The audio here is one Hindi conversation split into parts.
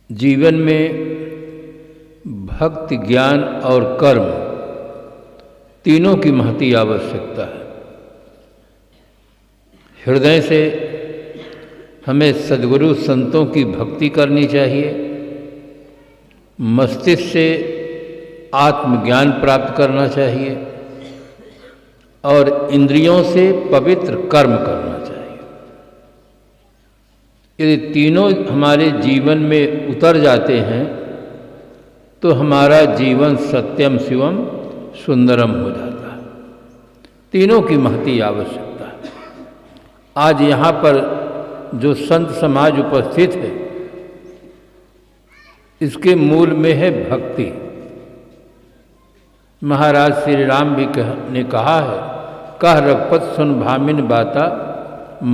जीवन में भक्ति, ज्ञान और कर्म तीनों की महती आवश्यकता है। हृदय से हमें सद्गुरु संतों की भक्ति करनी चाहिए, मस्तिष्क से आत्मज्ञान प्राप्त करना चाहिए और इंद्रियों से पवित्र कर्म करना चाहिए। यदि तीनों हमारे जीवन में उतर जाते हैं तो हमारा जीवन सत्यम शिवम सुंदरम हो जाता है। तीनों की महती आवश्यकता है। आज यहाँ पर जो संत समाज उपस्थित है, इसके मूल में है भक्ति। महाराज श्री राम भी ने कहा है, कह रघुपत सुन भामिन बाता,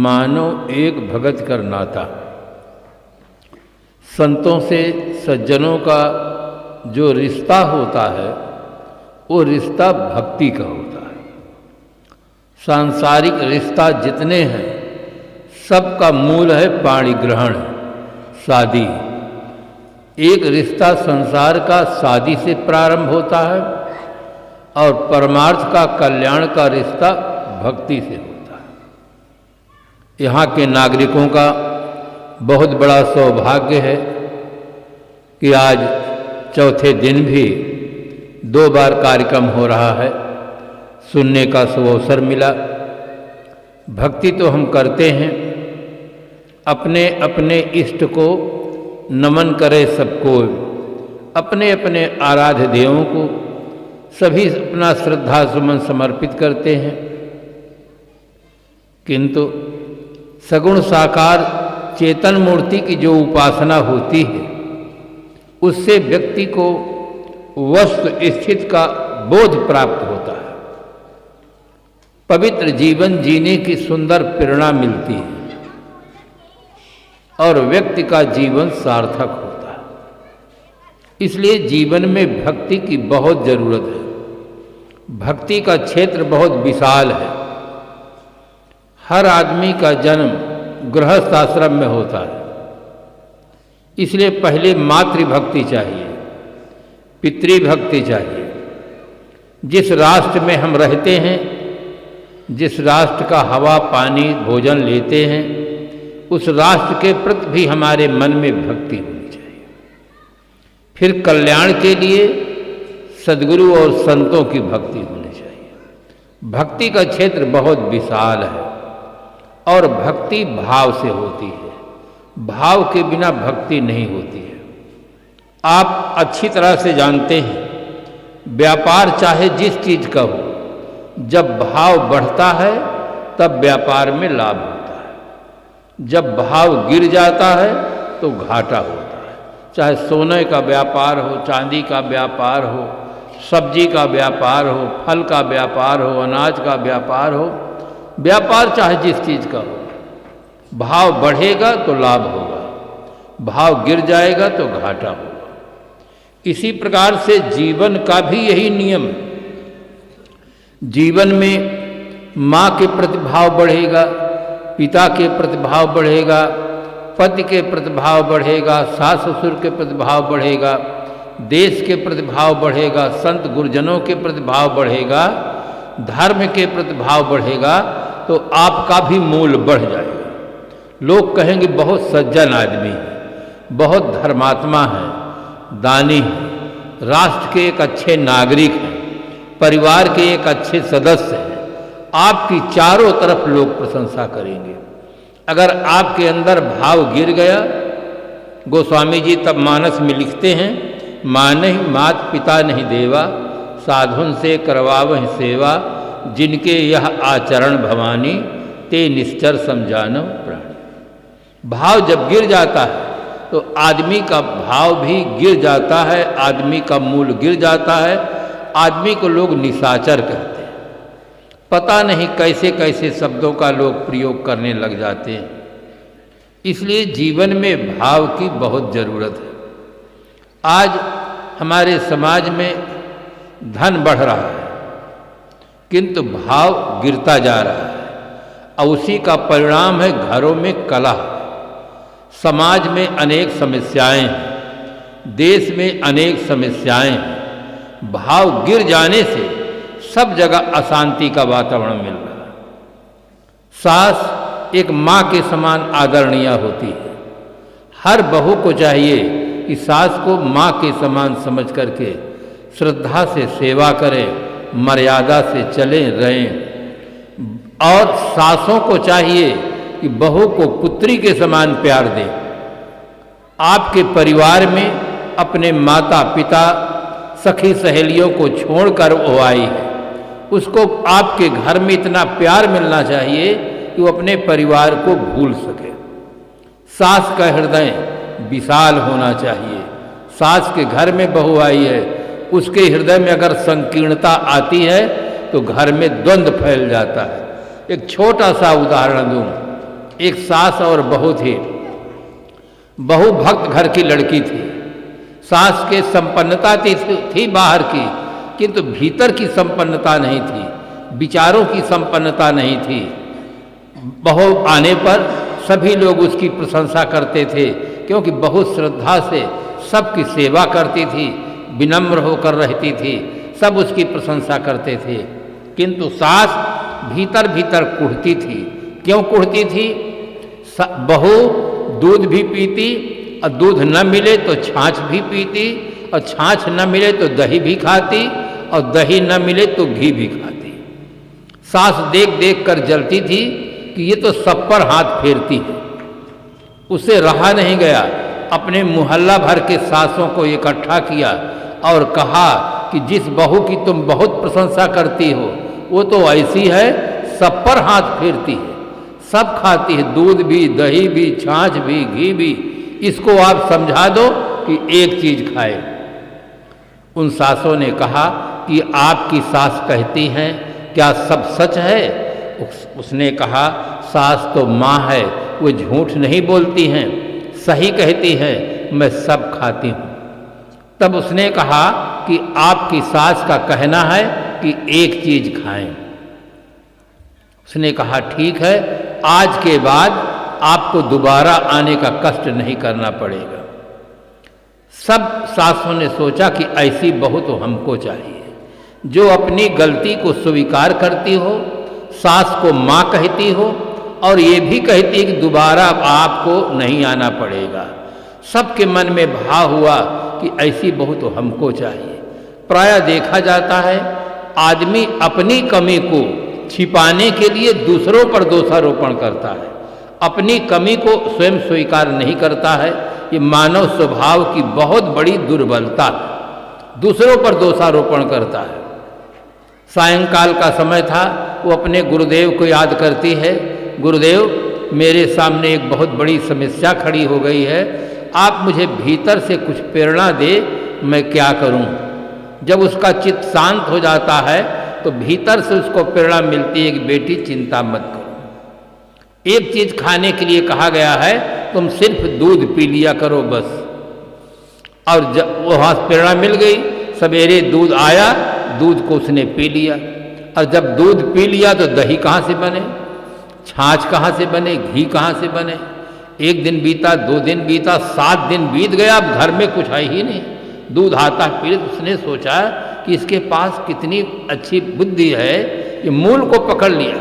मानो एक भगत कर नाता। संतों से, सज्जनों का जो रिश्ता होता है वो रिश्ता भक्ति का होता है। सांसारिक रिश्ता जितने हैं सबका मूल है पाणी ग्रहण, शादी। एक रिश्ता संसार का शादी से प्रारंभ होता है और परमार्थ का, कल्याण का रिश्ता भक्ति से होता है। यहाँ के नागरिकों का बहुत बड़ा सौभाग्य है कि आज चौथे दिन भी 2 बार कार्यक्रम हो रहा है, सुनने का अवसर मिला। भक्ति तो हम करते हैं, अपने अपने इष्ट को नमन करे सबको, अपने अपने आराध्य देवों को सभी अपना श्रद्धा सुमन समर्पित करते हैं, किंतु सगुण साकार चेतन मूर्ति की जो उपासना होती है उससे व्यक्ति को वस्तु स्थिति का बोध प्राप्त होता है, पवित्र जीवन जीने की सुंदर प्रेरणा मिलती है और व्यक्ति का जीवन सार्थक होता है। इसलिए जीवन में भक्ति की बहुत जरूरत है। भक्ति का क्षेत्र बहुत विशाल है। हर आदमी का जन्म गृहस्थ आश्रम में होता है, इसलिए पहले मातृभक्ति चाहिए, पितृभक्ति चाहिए। जिस राष्ट्र में हम रहते हैं, जिस राष्ट्र का हवा पानी भोजन लेते हैं, उस राष्ट्र के प्रति भी हमारे मन में भक्ति होनी चाहिए। फिर कल्याण के लिए सद्गुरु और संतों की भक्ति होनी चाहिए। भक्ति का क्षेत्र बहुत विशाल है और भक्ति भाव से होती है। भाव के बिना भक्ति नहीं होती है। आप अच्छी तरह से जानते हैं, व्यापार चाहे जिस चीज का हो, जब भाव बढ़ता है तब व्यापार में लाभ होता है। जब भाव गिर जाता है तो घाटा होता है। चाहे सोने का व्यापार हो, चांदी का व्यापार हो, सब्जी का व्यापार हो, फल का व्यापार हो, अनाज का व्यापार हो, व्यापार चाहे जिस चीज का हो, भाव बढ़ेगा तो लाभ होगा, भाव गिर जाएगा तो घाटा होगा। इसी प्रकार से जीवन का भी यही नियम है। जीवन में माँ के प्रति भाव बढ़ेगा, पिता के प्रति भाव बढ़ेगा, पति के प्रति भाव बढ़ेगा, सास ससुर के प्रति भाव बढ़ेगा, देश के प्रति भाव बढ़ेगा, संत गुरुजनों के प्रति भाव बढ़ेगा, धर्म के प्रति भाव बढ़ेगा, तो आपका भी मूल बढ़ जाएगा। लोग कहेंगे बहुत सज्जन आदमी है, बहुत धर्मात्मा है, दानी है, राष्ट्र के एक अच्छे नागरिक हैं, परिवार के एक अच्छे सदस्य हैं। आपकी चारों तरफ लोग प्रशंसा करेंगे। अगर आपके अंदर भाव गिर गया, गोस्वामी जी तब मानस में लिखते हैं, मानहि मात पिता नहीं देवा, साधुन से करवावहि सेवा, जिनके यह आचरण भवानी, ते निश्चर समझानो प्राणी। भाव जब गिर जाता है तो आदमी का भाव भी गिर जाता है, आदमी का मूल गिर जाता है, आदमी को लोग निशाचर कहते हैं। पता नहीं कैसे कैसे शब्दों का लोग प्रयोग करने लग जाते हैं। इसलिए जीवन में भाव की बहुत जरूरत है। आज हमारे समाज में धन बढ़ रहा है किंतु भाव गिरता जा रहा है और उसी का परिणाम है घरों में कलह। समाज में अनेक समस्याएं हैं। देश में अनेक समस्याएं हैं, भाव गिर जाने से सब जगह अशांति का वातावरण मिल रहा है। सास एक माँ के समान आदरणीय होती है। हर बहू को चाहिए कि सास को माँ के समान समझ करके श्रद्धा से सेवा करें, मर्यादा से चलें रहें। और सासों को चाहिए कि बहू को पुत्री के समान प्यार दें। आपके परिवार में अपने माता पिता सखी सहेलियों को छोड़कर वो आई है, उसको आपके घर में इतना प्यार मिलना चाहिए कि वो अपने परिवार को भूल सके। सास का हृदय विशाल होना चाहिए। सास के घर में बहू आई है, उसके हृदय में अगर संकीर्णता आती है तो घर में द्वंद्व फैल जाता है। एक छोटा सा उदाहरण दूं। एक सास और बहू थी। बहू भक्त घर की लड़की थी। सास के संपन्नता थी बाहर की, किंतु भीतर की संपन्नता नहीं थी, विचारों की संपन्नता नहीं थी। बहू आने पर सभी लोग उसकी प्रशंसा करते थे, क्योंकि बहुत श्रद्धा से सबकी सेवा करती थी, विनम्र होकर रहती थी, सब उसकी प्रशंसा करते थे। किंतु सास भीतर भीतर कुढ़ती थी। क्यों कुढ़ती थी? बहू दूध भी पीती, और दूध न मिले तो छाछ भी पीती, और छाछ न मिले तो दही भी खाती, और दही न मिले तो घी भी खाती। सास देख देख कर जलती थी कि ये तो सब पर हाथ फेरती है। उसे रहा नहीं गया, अपने मोहल्ला भर के सासों को इकट्ठा किया और कहा कि जिस बहू की तुम बहुत प्रशंसा करती हो वो तो ऐसी है, सब पर हाथ फेरती है, सब खाती है, दूध भी, दही भी, छाछ भी, घी भी। इसको आप समझा दो कि एक चीज खाए। उन सासों ने कहा कि आपकी सास कहती हैं, क्या सब सच है? उसने कहा, सास तो माँ है, वो झूठ नहीं बोलती हैं, सही कहती हैं, मैं सब खाती हूँ। तब उसने कहा कि आपकी सास का कहना है कि एक चीज खाएं। उसने कहा ठीक है, आज के बाद आपको दोबारा आने का कष्ट नहीं करना पड़ेगा। सब सासों ने सोचा कि ऐसी बहू तो हमको चाहिए, जो अपनी गलती को स्वीकार करती हो, सास को माँ कहती हो और ये भी कहती है कि दोबारा आपको नहीं आना पड़ेगा। सबके मन में भाव हुआ कि ऐसी बहू तो हमको चाहिए। प्रायः देखा जाता है आदमी अपनी कमी को छिपाने के लिए दूसरों पर दोषारोपण करता है, अपनी कमी को स्वयं स्वीकार नहीं करता है। ये मानव स्वभाव की बहुत बड़ी दुर्बलता है, दूसरों पर दोषारोपण करता है। सायंकाल का समय था, वो अपने गुरुदेव को याद करती है, गुरुदेव मेरे सामने एक बहुत बड़ी समस्या खड़ी हो गई है, आप मुझे भीतर से कुछ प्रेरणा दे, मैं क्या करूं? जब उसका चित्त शांत हो जाता है तो भीतर से उसको प्रेरणा मिलती है कि बेटी चिंता मत करो, एक चीज खाने के लिए कहा गया है, तुम सिर्फ दूध पी लिया करो बस। और जब वहाँ प्रेरणा मिल गई, सवेरे दूध आया, दूध को उसने पी लिया। और जब दूध पी लिया तो दही कहाँ से बने, छाछ कहाँ से बने, घी कहाँ से बने? एक दिन बीता, 2 दिन बीता, 7 दिन बीत गया, अब घर में कुछ है ही नहीं। दूध आता पी, उसने सोचा कि इसके पास कितनी अच्छी बुद्धि है, ये मूल को पकड़ लिया।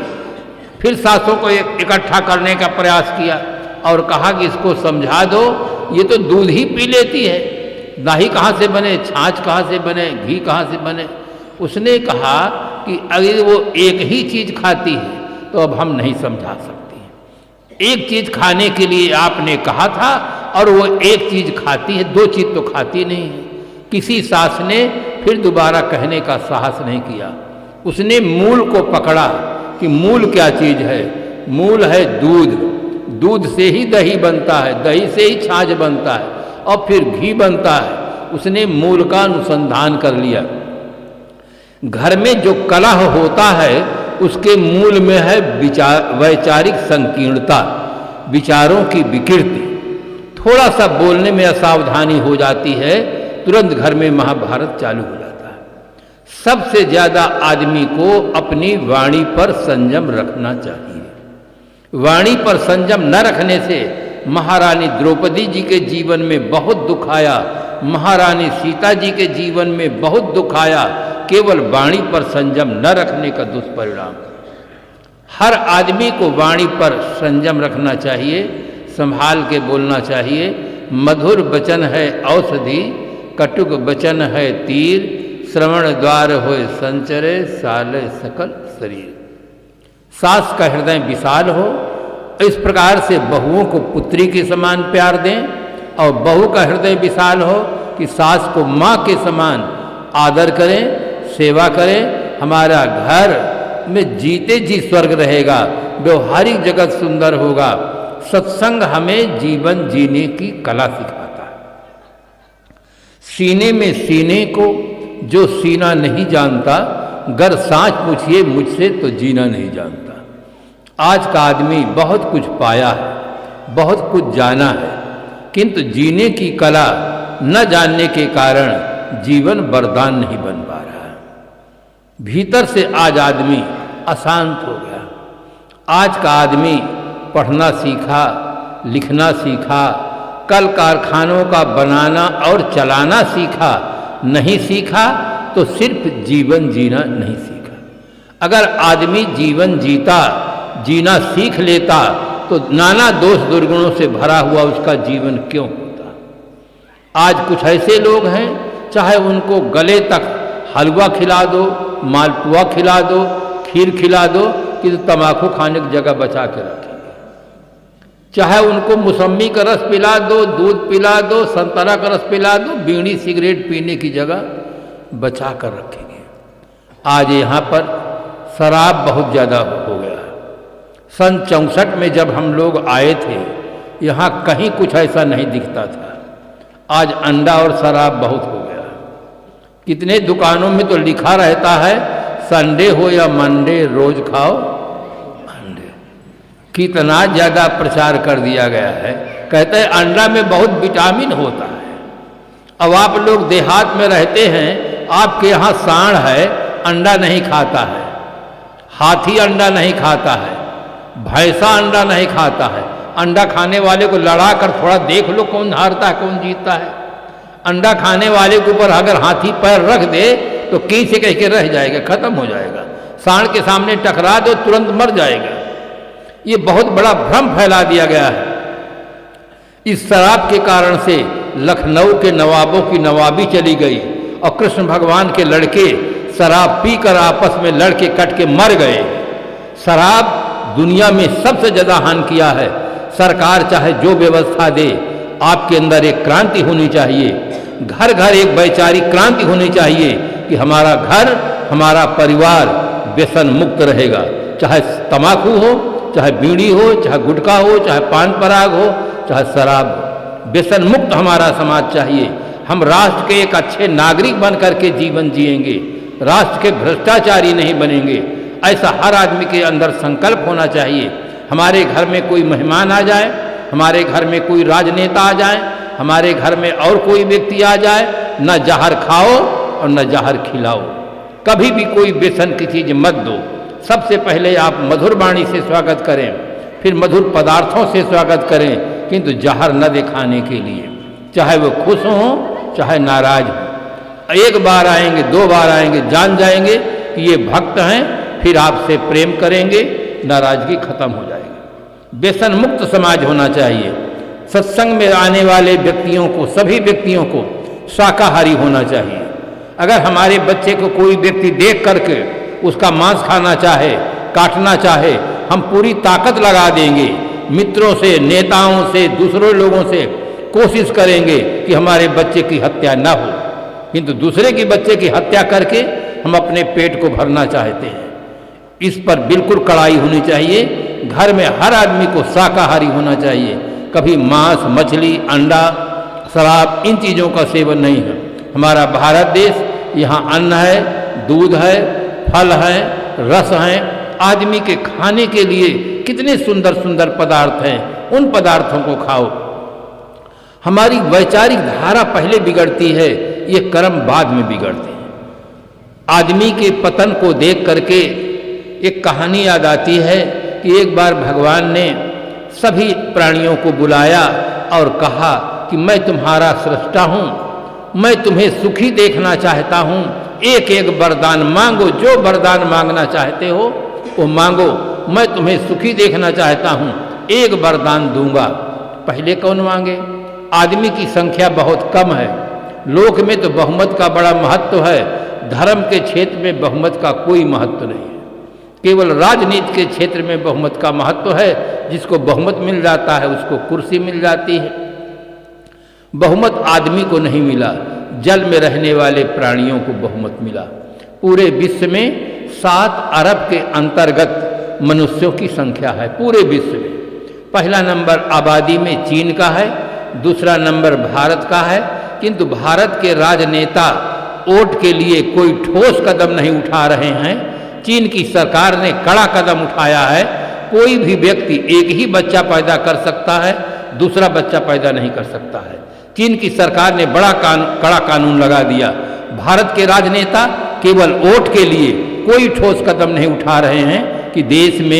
फिर सासों को इकट्ठा करने का प्रयास किया और कहा कि इसको समझा दो, ये तो दूध ही पी लेती है, दही कहाँ से बने, छाछ कहाँ से बने, घी कहाँ से बने? उसने कहा कि अगर वो एक ही चीज खाती है तो अब हम नहीं समझा सकती। एक चीज खाने के लिए आपने कहा था और वो एक चीज खाती है, 2 चीज तो खाती नहीं है। किसी सास ने फिर दोबारा कहने का साहस नहीं किया। उसने मूल को पकड़ा कि मूल क्या चीज है? मूल है दूध, दूध से ही दही बनता है, दही से ही छाछ बनता है और फिर घी बनता है। उसने मूल का अनुसंधान कर लिया। घर में जो कलह होता है उसके मूल में है वैचारिक संकीर्णता, विचारों की विकृति। थोड़ा सा बोलने में असावधानी हो जाती है, तुरंत घर में महाभारत चालू हो जाता है। सबसे ज्यादा आदमी को अपनी वाणी पर संयम रखना चाहिए। वाणी पर संयम न रखने से महारानी द्रौपदी जी के जीवन में बहुत दुख आया, महारानी सीता जी के जीवन में बहुत दुख आया, केवल वाणी पर संयम न रखने का दुष्परिणाम। हर आदमी को वाणी पर संयम रखना चाहिए, संभाल के बोलना चाहिए। मधुर वचन है औषधि, कटुक वचन है तीर, श्रवण द्वार होए संचरे, साले सकल शरीर। सास का हृदय विशाल हो, इस प्रकार से बहुओं को पुत्री के समान प्यार दें, और बहू का हृदय विशाल हो कि सास को माँ के समान आदर करें, सेवा करें। हमारा घर में जीते जी स्वर्ग रहेगा, व्यवहारिक जगत सुंदर होगा। सत्संग हमें जीवन जीने की कला सिखाता है। सीने में सीने को जो सीना नहीं जानता, गर सांच पूछिए मुझसे तो जीना नहीं जानता। आज का आदमी बहुत कुछ पाया है, बहुत कुछ जाना है, किंतु जीने की कला न जानने के कारण जीवन वरदान नहीं बन पा रहा है। भीतर से आज आदमी अशांत हो गया। आज का आदमी पढ़ना सीखा, लिखना सीखा, कल कारखानों का बनाना और चलाना सीखा, नहीं सीखा तो सिर्फ जीवन जीना नहीं सीखा। अगर आदमी जीवन जीना सीख लेता तो नाना दोष दुर्गुणों से भरा हुआ उसका जीवन क्यों होता। आज कुछ ऐसे लोग हैं, चाहे उनको गले तक हलवा खिला दो, मालपुआ खिला दो, खीर खिला दो, कि तो तम्बाकू खाने की जगह बचा के रखेंगे। चाहे उनको मौसम्मी का रस पिला दो, दूध पिला दो, संतरा का रस पिला दो, बीड़ी सिगरेट पीने की जगह बचा कर रखेंगे। आज यहाँ पर शराब बहुत ज़्यादा हो गया। सन 64 में जब हम लोग आए थे, यहाँ कहीं कुछ ऐसा नहीं दिखता था। आज अंडा और शराब बहुत हो गया। कितने दुकानों में तो लिखा रहता है संडे हो या मंडे रोज खाओ अंडे। कितना ज़्यादा प्रचार कर दिया गया है। कहते हैं अंडा में बहुत विटामिन होता है। अब आप लोग देहात में रहते हैं, आपके यहाँ सांड है, अंडा नहीं खाता है, हाथी अंडा नहीं खाता है, भैंसा अंडा नहीं खाता है। अंडा खाने वाले को लड़ा कर थोड़ा देख लो कौन हारता है कौन जीतता है। अंडा खाने वाले के ऊपर अगर हाथी पैर रख दे तो कहीं से कह के रह जाएगा, खत्म हो जाएगा। सांड के सामने टकरा दो तुरंत मर जाएगा। ये बहुत बड़ा भ्रम फैला दिया गया है। इस शराब के कारण से लखनऊ के नवाबों की नवाबी चली गई और कृष्ण भगवान के लड़के शराब पीकर आपस में लड़के कट के मर गए। शराब दुनिया में सबसे ज़्यादा हानि किया है। सरकार चाहे जो व्यवस्था दे, आपके अंदर एक क्रांति होनी चाहिए। घर घर एक वैचारिक क्रांति होनी चाहिए कि हमारा घर, हमारा परिवार व्यसन मुक्त रहेगा। चाहे तम्बाकू हो, चाहे बीड़ी हो, चाहे गुटखा हो, चाहे पान पराग हो, चाहे शराब हो, व्यसन मुक्त हमारा समाज चाहिए। हम राष्ट्र के एक अच्छे नागरिक बन करके जीवन जिएंगे, राष्ट्र के भ्रष्टाचारी नहीं बनेंगे। ऐसा हर आदमी के अंदर संकल्प होना चाहिए। हमारे घर में कोई मेहमान आ जाए, हमारे घर में कोई राजनेता आ जाए, हमारे घर में और कोई व्यक्ति आ जाए, न जहर खाओ और न जहर खिलाओ। कभी भी कोई व्यसन की चीज़ मत दो। सबसे पहले आप मधुर वाणी से स्वागत करें, फिर मधुर पदार्थों से स्वागत करें, किंतु जहर न दिखाने के लिए। चाहे वो खुश हों चाहे नाराज हों। एक बार आएंगे, दो बार आएंगे, जान जाएंगे कि ये भक्त हैं, फिर आपसे प्रेम करेंगे, नाराजगी खत्म हो जाएगी। व्यसन मुक्त समाज होना चाहिए। सत्संग में आने वाले व्यक्तियों को, सभी व्यक्तियों को शाकाहारी होना चाहिए। अगर हमारे बच्चे को कोई व्यक्ति देख करके उसका मांस खाना चाहे, काटना चाहे, हम पूरी ताकत लगा देंगे। मित्रों से, नेताओं से, दूसरे लोगों से कोशिश करेंगे कि हमारे बच्चे की हत्या न हो, किंतु दूसरे के बच्चे की हत्या करके हम अपने पेट को भरना चाहते हैं। इस पर बिल्कुल कड़ाई होनी चाहिए। घर में हर आदमी को शाकाहारी होना चाहिए। कभी मांस, मछली, अंडा, शराब, इन चीज़ों का सेवन नहीं है। हमारा भारत देश, यहाँ अन्न है, दूध है, फल है, रस है। आदमी के खाने के लिए कितने सुंदर सुंदर पदार्थ हैं, उन पदार्थों को खाओ। हमारी वैचारिक धारा पहले बिगड़ती है, ये कर्म बाद में बिगड़ते हैं। आदमी के पतन को देख करके एक कहानी याद आती है कि एक बार भगवान ने सभी प्राणियों को बुलाया और कहा कि मैं तुम्हारा सृष्टा हूँ, मैं तुम्हें सुखी देखना चाहता हूँ, एक एक वरदान मांगो, जो वरदान मांगना चाहते हो वो मांगो, मैं तुम्हें सुखी देखना चाहता हूँ, एक वरदान दूंगा। पहले कौन मांगे? आदमी की संख्या बहुत कम है, लोक में तो बहुमत का बड़ा महत्व है, धर्म के क्षेत्र में बहुमत का कोई महत्व नहीं है, केवल राजनीति के क्षेत्र में बहुमत का महत्व है। जिसको बहुमत मिल जाता है उसको कुर्सी मिल जाती है। बहुमत आदमी को नहीं मिला, जल में रहने वाले प्राणियों को बहुमत मिला। पूरे विश्व में 7 अरब के अंतर्गत मनुष्यों की संख्या है पूरे विश्व में। पहला नंबर आबादी में चीन का है, दूसरा नंबर भारत का है, किंतु भारत के राजनेता वोट के लिए कोई ठोस कदम नहीं उठा रहे हैं। चीन की सरकार ने कड़ा कदम उठाया है, कोई भी व्यक्ति एक ही बच्चा पैदा कर सकता है, दूसरा बच्चा पैदा नहीं कर सकता है। चीन की सरकार ने बड़ा कड़ा कानून लगा दिया। भारत के राजनेता केवल वोट के लिए कोई ठोस कदम नहीं उठा रहे हैं कि देश में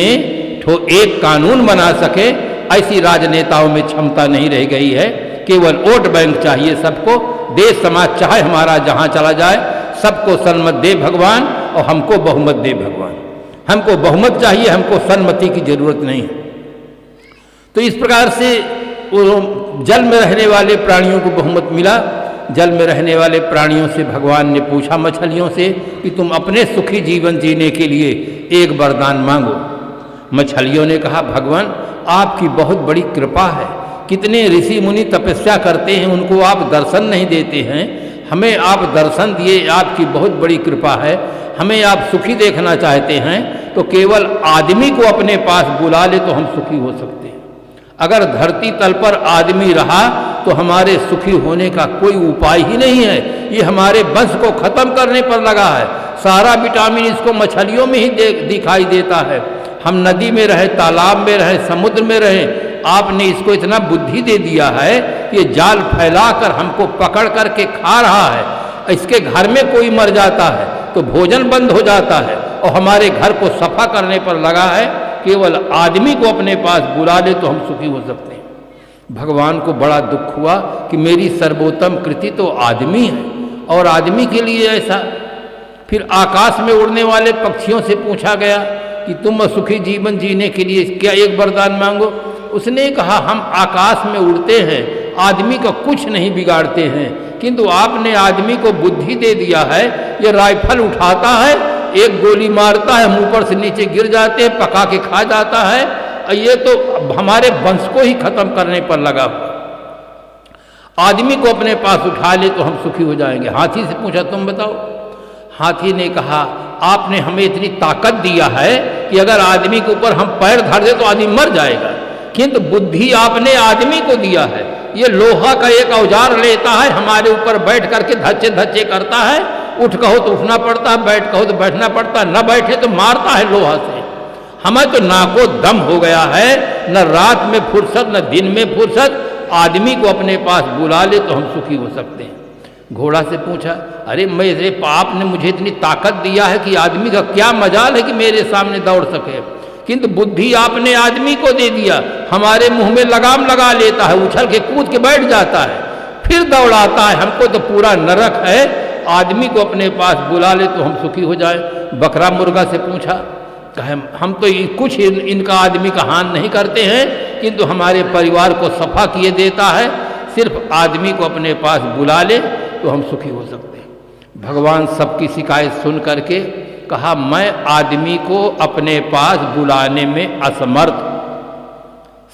एक कानून बना सके, ऐसी राजनेताओं में क्षमता नहीं रह गई है। केवल वोट बैंक चाहिए सबको, देश समाज चाहे हमारा जहां चला जाए, सबको सन्मत दे भगवान और हमको बहुमत दे भगवान। हमको बहुमत चाहिए, हमको सन्मति की जरूरत नहीं है। तो इस प्रकार से जल में रहने वाले प्राणियों को बहुमत मिला। जल में रहने वाले प्राणियों से भगवान ने पूछा, मछलियों से, कि तुम अपने सुखी जीवन जीने के लिए एक वरदान मांगो। मछलियों ने कहा, भगवान आपकी बहुत बड़ी कृपा है, कितने ऋषि मुनि तपस्या करते हैं, उनको आप दर्शन नहीं देते हैं, हमें आप दर्शन दिए, आपकी बहुत बड़ी कृपा है, हमें आप सुखी देखना चाहते हैं, तो केवल आदमी को अपने पास बुला ले तो हम सुखी हो सकते हैं। अगर धरती तल पर आदमी रहा तो हमारे सुखी होने का कोई उपाय ही नहीं है। ये हमारे वंश को खत्म करने पर लगा है। सारा विटामिन इसको मछलियों में ही दिखाई देता है। हम नदी में रहे, तालाब में रहे, समुद्र में रहे, आपने इसको इतना बुद्धि दे दिया है कि ये जाल फैलाकर हमको पकड़ करके खा रहा है। इसके घर में कोई मर जाता है तो भोजन बंद हो जाता है और हमारे घर को सफा करने पर लगा है। केवल आदमी को अपने पास बुला ले तो हम सुखी हो सकते हैं। भगवान को बड़ा दुख हुआ कि मेरी सर्वोत्तम कृति तो आदमी है और आदमी के लिए ऐसा। फिर आकाश में उड़ने वाले पक्षियों से पूछा गया कि तुम सुखी जीवन जीने के लिए क्या एक वरदान मांगो। उसने कहा, हम आकाश में उड़ते हैं, आदमी का कुछ नहीं बिगाड़ते हैं, किंतु आपने आदमी को बुद्धि दे दिया है। ये राइफल उठाता है, एक गोली मारता है, मुंह पर से नीचे गिर जाते हैं, पका के खा जाता है, और ये तो हमारे वंश को ही खत्म करने पर लगा हुआ। आदमी को अपने पास उठा ले तो हम सुखी हो जाएंगे। हाथी से पूछा, तुम बताओ। हाथी ने कहा, आपने हमें इतनी ताकत दिया है कि अगर आदमी के ऊपर हम पैर धर दे तो आदमी मर जाएगा, किंतु बुद्धि आपने आदमी को दिया है। ये लोहा का एक औजार लेता है, हमारे ऊपर बैठ करके धच्चे धच्चे करता है, उठ कहो तो उठना पड़ता है, बैठ कहो तो बैठना पड़ता है, न बैठे तो मारता है लोहा से। हमें तो नाको दम हो गया है, न रात में फुर्सत न दिन में फुर्सत। आदमी को अपने पास बुला ले तो हम सुखी हो सकते हैं। घोड़ा से पूछा, अरे मेरे बाप ने मुझे इतनी ताकत दिया है कि आदमी का क्या मजाल है कि मेरे सामने दौड़ सके, किंतु बुद्धि आपने आदमी को दे दिया। हमारे मुंह में लगाम लगा लेता है, उछल के कूद के बैठ जाता है, फिर दौड़ाता है। हमको तो पूरा नरक है। आदमी को अपने पास बुला ले तो हम सुखी हो जाए। बकरा मुर्गा से पूछा, कहे हम तो कुछ इनका आदमी का हानि नहीं करते हैं, किंतु हमारे परिवार को सफा किए देता है। सिर्फ आदमी को अपने पास बुला ले तो हम सुखी हो सकते हैं। भगवान सबकी शिकायत सुन करके कहा, मैं आदमी को अपने पास बुलाने में असमर्थ।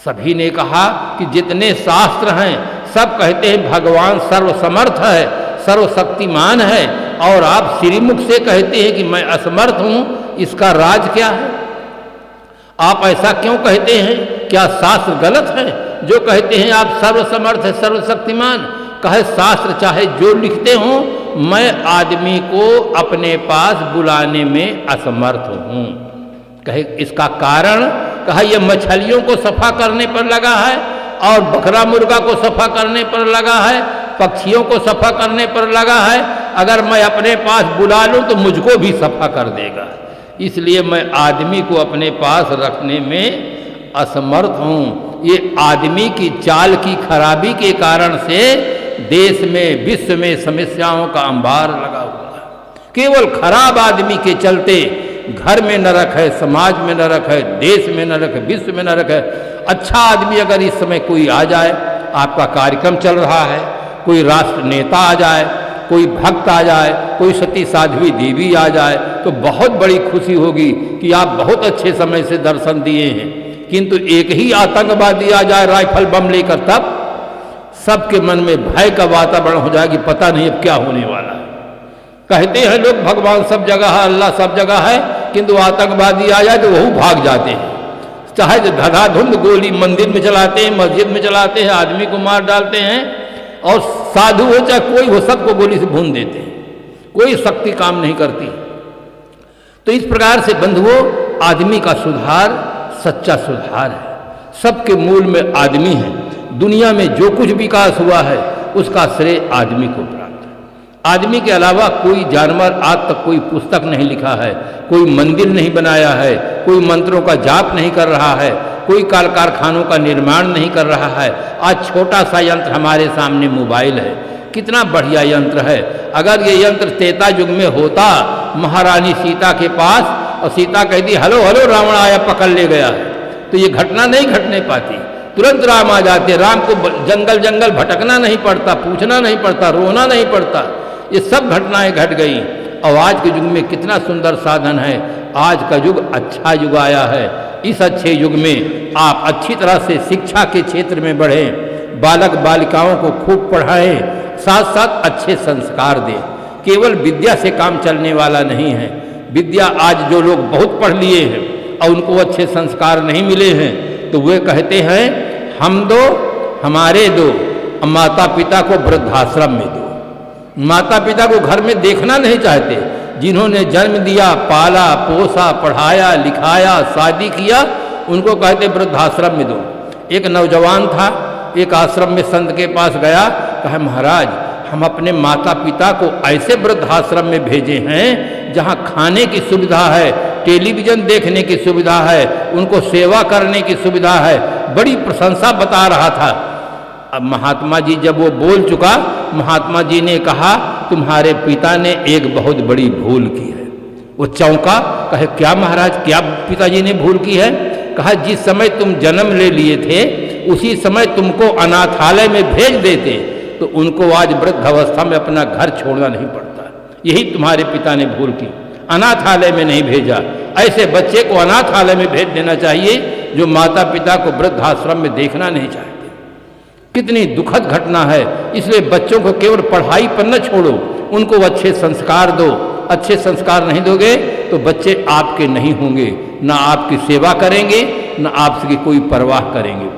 सभी ने कहा कि जितने शास्त्र हैं सब कहते हैं भगवान सर्वसमर्थ है, सर्वशक्तिमान है, और आप श्रीमुख से कहते हैं कि मैं असमर्थ हूं। इसका राज क्या है? आप ऐसा क्यों कहते हैं? क्या शास्त्र गलत है जो कहते हैं आप सर्वसमर्थ है, सर्वशक्तिमान? कहे शास्त्र चाहे जो लिखते हों, मैं आदमी को अपने पास बुलाने में असमर्थ हूं। कहे इसका कारण? कहा ये मछलियों को सफा करने पर लगा है और बकरा मुर्गा को सफा करने पर लगा है, पक्षियों को सफा करने पर लगा है। अगर मैं अपने पास बुला लूं तो मुझको भी सफा कर देगा, इसलिए मैं आदमी को अपने पास रखने में असमर्थ हूं। ये आदमी की चाल की खराबी के कारण से देश में विश्व में समस्याओं का अंबार लगा हुआ है। केवल खराब आदमी के चलते घर में नरक है, समाज में नरक है, देश में नरक है, विश्व में नरक है। अच्छा आदमी अगर इस समय कोई आ जाए, आपका कार्यक्रम चल रहा है, कोई राष्ट्र नेता आ जाए, कोई भक्त आ जाए, कोई सती साध्वी देवी आ जाए, तो बहुत बड़ी खुशी होगी कि आप बहुत अच्छे समय से दर्शन दिए हैं। किंतु एक ही आतंकवादी आ जाए राइफल बम लेकर, तब सबके मन में भय का वातावरण हो जाएगी, पता नहीं अब क्या होने वाला है। कहते हैं लोग भगवान सब जगह है, अल्लाह सब जगह है, किंतु आतंकवादी आ जाए तो वह भाग जाते हैं। चाहे धड़ाधुंध गोली मंदिर में चलाते हैं, मस्जिद में चलाते हैं, आदमी को मार डालते हैं, और साधु हो चाहे कोई हो, सबको गोली से भून देते हैं। कोई शक्ति काम नहीं करती। तो इस प्रकार से बंधुओं, आदमी का सुधार सच्चा सुधार है। सबके मूल में आदमी है। दुनिया में जो कुछ विकास हुआ है उसका श्रेय आदमी को प्राप्त है। आदमी के अलावा कोई जानवर आज तक कोई पुस्तक नहीं लिखा है, कोई मंदिर नहीं बनाया है, कोई मंत्रों का जाप नहीं कर रहा है, कोई कारखानों का निर्माण नहीं कर रहा है। आज छोटा सा यंत्र हमारे सामने मोबाइल है, कितना बढ़िया यंत्र है। अगर ये यंत्र त्रेता युग में होता महारानी सीता के पास, और सीता कहती हेलो हेलो रावण आया पकड़ ले गया, तो ये घटना नहीं घटने पाती। तुरंत राम आ जाते, राम को जंगल जंगल भटकना नहीं पड़ता, पूछना नहीं पड़ता, रोना नहीं पड़ता। ये सब घटनाएं घट गई। और आज के युग में कितना सुंदर साधन है। आज का युग अच्छा युग आया है। इस अच्छे युग में आप अच्छी तरह से शिक्षा के क्षेत्र में बढ़ें, बालक बालिकाओं को खूब पढ़ाएं, साथ साथ अच्छे संस्कार दें। केवल विद्या से काम चलने वाला नहीं है। विद्या आज जो लोग बहुत पढ़ लिए हैं और उनको अच्छे संस्कार नहीं मिले हैं, तो वे कहते हैं हम दो हमारे दो, माता पिता को वृद्धाश्रम में दो। माता पिता को घर में देखना नहीं चाहते। जिन्होंने जन्म दिया, पाला पोसा, पढ़ाया लिखाया, शादी किया, उनको कहते वृद्धाश्रम में दो। एक नौजवान था, एक आश्रम में संत के पास गया, कहा महाराज हम अपने माता पिता को ऐसे वृद्धाश्रम में भेजे हैं जहाँ खाने की सुविधा है, टेलीविज़न देखने की सुविधा है, उनको सेवा करने की सुविधा है। बड़ी प्रशंसा बता रहा था। अब महात्मा जी जब वो बोल चुका, महात्मा जी ने कहा तुम्हारे पिता ने एक बहुत बड़ी भूल की है। वो चौंका, कहे क्या महाराज, क्या पिताजी ने भूल की है? कहा जिस समय तुम जन्म ले लिए थे उसी समय तुमको अनाथालय में भेज देते तो उनको आज वृद्ध अवस्था में अपना घर छोड़ना नहीं पड़ता। यही तुम्हारे पिता ने भूल की, अनाथालय में नहीं भेजा। ऐसे बच्चे को अनाथालय में भेज देना चाहिए जो माता पिता को वृद्धाश्रम में देखना नहीं चाहते। कितनी दुखद घटना है। इसलिए बच्चों को केवल पढ़ाई पर न छोड़ो, उनको अच्छे संस्कार दो। अच्छे संस्कार नहीं दोगे तो बच्चे आपके नहीं होंगे, ना आपकी सेवा करेंगे, ना आपकी कोई परवाह करेंगे।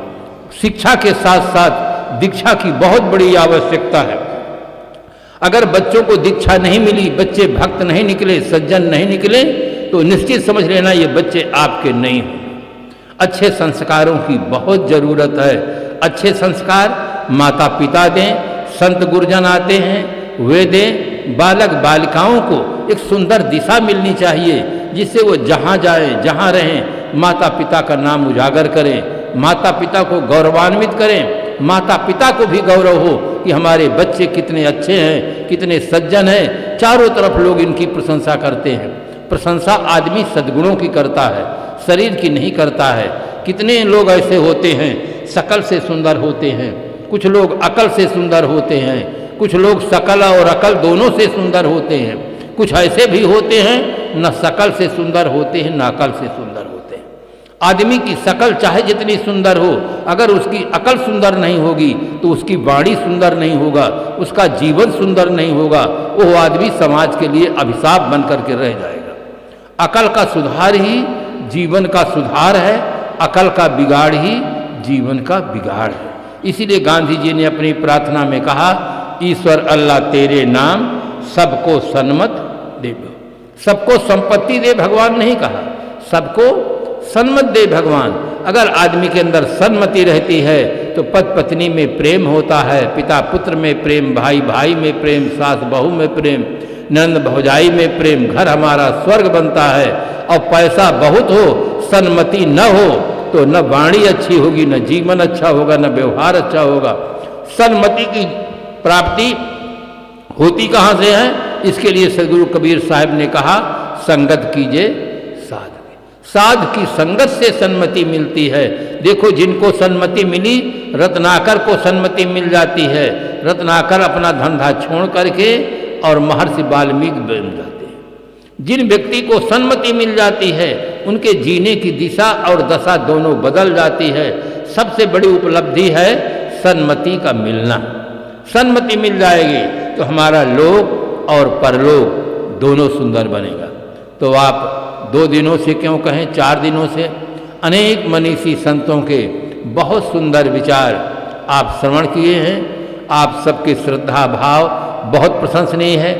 शिक्षा के साथ साथ दीक्षा की बहुत बड़ी आवश्यकता है। अगर बच्चों को दीक्षा नहीं मिली, बच्चे भक्त नहीं निकले, सज्जन नहीं निकले, तो निश्चित समझ लेना ये बच्चे आपके नहीं होंगे। अच्छे संस्कारों की बहुत जरूरत है। अच्छे संस्कार माता पिता दें, संत गुरुजन आते हैं वे दें। बालक बालिकाओं को एक सुंदर दिशा मिलनी चाहिए जिससे वो जहाँ जाएं, जहाँ रहें, माता पिता का नाम उजागर करें, माता पिता को गौरवान्वित करें, माता पिता को भी गौरव हो कि हमारे बच्चे कितने अच्छे हैं, कितने सज्जन हैं। चारों तरफ लोग इनकी प्रशंसा करते हैं। प्रशंसा आदमी सद्गुणों की करता है, शरीर की नहीं करता है। कितने लोग ऐसे होते हैं शकल से सुंदर होते हैं, कुछ लोग अकल से सुंदर होते हैं, कुछ लोग शकल और अकल दोनों से सुंदर होते हैं, कुछ ऐसे भी होते हैं न शकल से सुंदर होते हैं न अकल से सुंदर होते हैं। आदमी की शकल चाहे जितनी सुंदर हो, अगर उसकी अकल सुंदर नहीं होगी तो उसकी वाणी सुंदर नहीं होगा, उसका जीवन सुंदर नहीं होगा, वो आदमी समाज के लिए अभिशाप बन करके रह जाएगा। अकल का सुधार ही जीवन का सुधार है, अकल का बिगाड़ ही जीवन का बिगाड़ है। इसीलिए गांधी जी ने अपनी प्रार्थना में कहा ईश्वर अल्लाह तेरे नाम सबको सन्मत दे। सबको संपत्ति दे भगवान नहीं कहा, सबको सन्मत दे भगवान। अगर आदमी के अंदर सन्मति रहती है तो पति पत्नी में प्रेम होता है, पिता पुत्र में प्रेम, भाई भाई में प्रेम, सास बहू में प्रेम, नंद भौजाई में प्रेम, घर हमारा स्वर्ग बनता है। और पैसा बहुत हो, सन्मति न हो तो न वाणी अच्छी होगी, न जीवन अच्छा होगा, न व्यवहार अच्छा होगा। सन्मति की प्राप्ति होती कहाँ से है? इसके लिए सदगुरु कबीर साहब ने कहा, संगत कीजिए साध की। साध की संगत से सन्मति मिलती है। देखो, जिनको सन्मति मिली, रत्नाकर को सन्मति मिल जाती है। रत्नाकर अपना धंधा छोड़ करके और महर्षि वाल्मीकि बन जाते हैं। जिन व्यक्ति को सन्मति मिल जाती है, उनके जीने की दिशा और दशा दोनों बदल जाती है। सबसे बड़ी उपलब्धि है सन्मति का मिलना। सन्मति मिल जाएगी तो हमारा लोक और परलोक दोनों सुंदर बनेगा। तो आप 2 दिनों से क्यों कहें, 4 दिनों से अनेक मनीषी संतों के बहुत सुंदर विचार आप श्रवण किए हैं। आप सबके श्रद्धा भाव बहुत प्रशंसनीय है।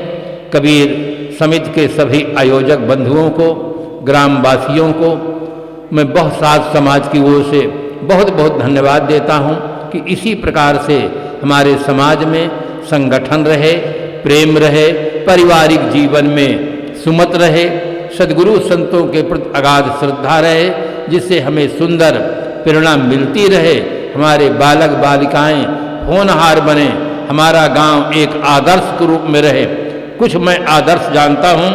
कबीर समिति के सभी आयोजक बंधुओं को, ग्रामवासियों को मैं बहुत साथ समाज की ओर से बहुत बहुत धन्यवाद देता हूँ कि इसी प्रकार से हमारे समाज में संगठन रहे, प्रेम रहे, पारिवारिक जीवन में सुमत रहे, सद्गुरु संतों के प्रति अगाध श्रद्धा रहे, जिससे हमें सुंदर प्रेरणा मिलती रहे। हमारे बालक बालिकाएं होनहार बने, हमारा गांव एक आदर्श के रूप में रहे। कुछ मैं आदर्श जानता हूं,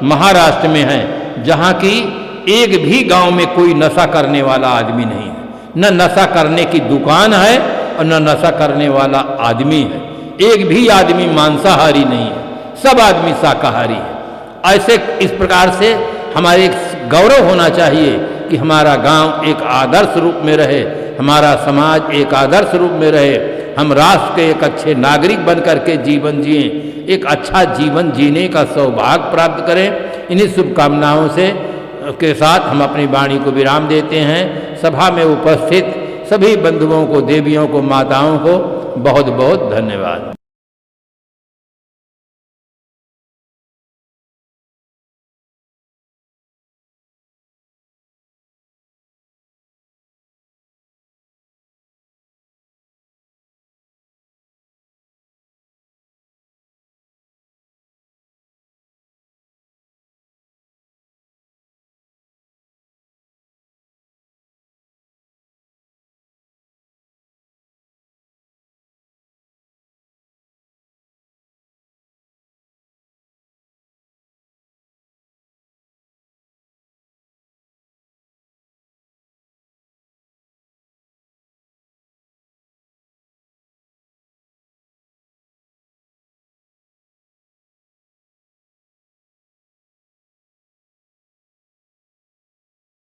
महाराष्ट्र में है, जहां की एक भी गांव में कोई नशा करने वाला आदमी नहीं है। न नशा करने की दुकान है और न नशा करने वाला आदमी है। एक भी आदमी मांसाहारी नहीं है, सब आदमी शाकाहारी है। ऐसे इस प्रकार से हमारे गौरव होना चाहिए कि हमारा गांव एक आदर्श रूप में रहे, हमारा समाज एक आदर्श रूप में रहे, हम राष्ट्र के एक अच्छे नागरिक बन करके जीवन जिए, एक अच्छा जीवन जीने का सौभाग्य प्राप्त करें। इन्हीं शुभकामनाओं से के साथ हम अपनी वाणी को विराम देते हैं। सभा में उपस्थित सभी बंधुओं को, देवियों को, माताओं को बहुत बहुत धन्यवाद।